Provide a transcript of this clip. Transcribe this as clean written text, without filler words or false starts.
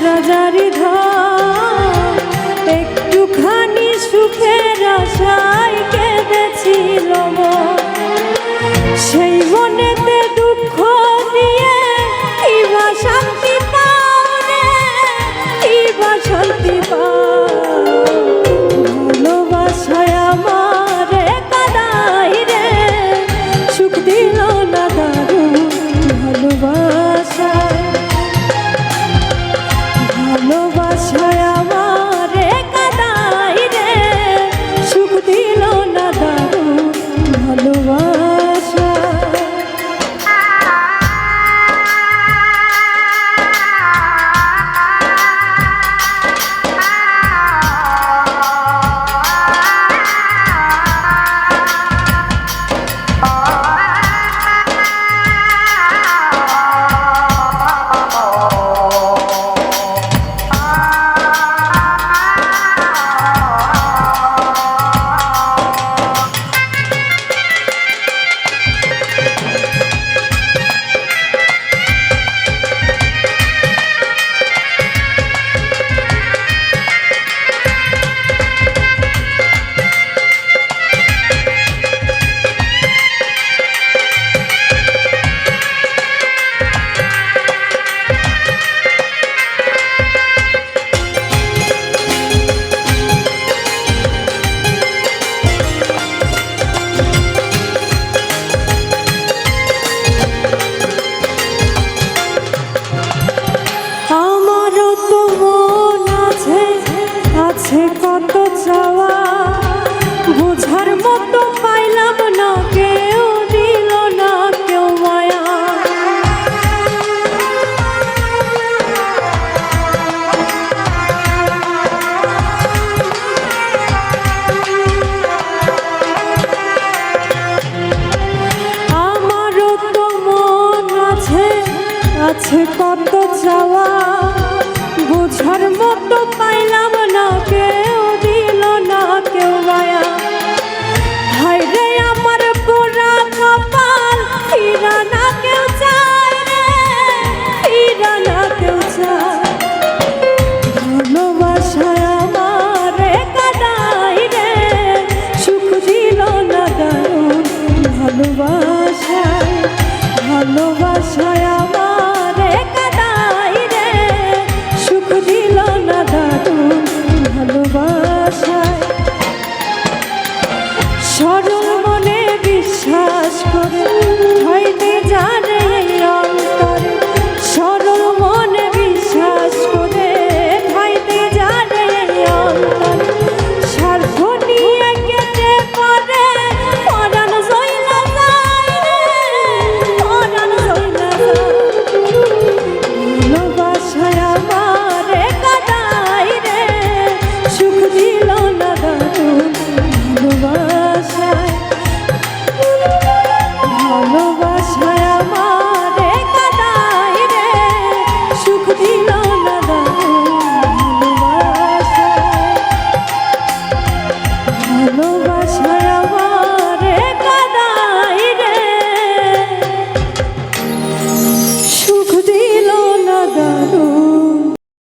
রাজারি ধন একটুখানি সুখের আশায় কেঁদেছিল সেই মনেতে দুঃখ দিয়ে কিবা শান্তি পাও রে, কিবা শান্তি পাও। ভালোবাসায় আমারে কাদাই রে, সুখ দিল না দারুণ ভালোবাসায়। ভালোবাসায় আমারে কাদাই রে, সুখ দিল না দারুণ ভালোবাসা। আছে কত চাওয়া বোঝার মতো পাইলাম না, কেউ দিল না কেউ মায়া। আমারও তো মন আছে, আছে কত চাওয়া বোঝার মতো পাইলাম না, কেউ দিল না কেউ মায়া। হায় রে আমার পোড়া কপাল, ফিরা না কেউ চায় রে, ফিরা না কেউ চায়। ভালোবাসায় আমারে কাদাই রে, সুখ দিল না দারুণ ভালোবাসায়। ভালোবাসায় আমারে কাদাই রে, সুখ দিল না দারুণ ভালোবাসায়। সরল মনে বিশ্বাস করে হয়নি জানে অন্তরে, সরল মনে বিশ্বাস করে হয়নি জানে অন্তরে। স্বার্থ নিয়ে কেটে পড়ে পরাণ জইলা যায় রে, পরাণ জইলা যায়। ভালোবাসায় আমারে কাদাই রে, সুখ দিল না দারুণ ভালোবাসায়। ভালোবাসায় আমারে কাদাই রে, সুখ দিল না দারুণ ভালোবাসায়। ভালোবাসায়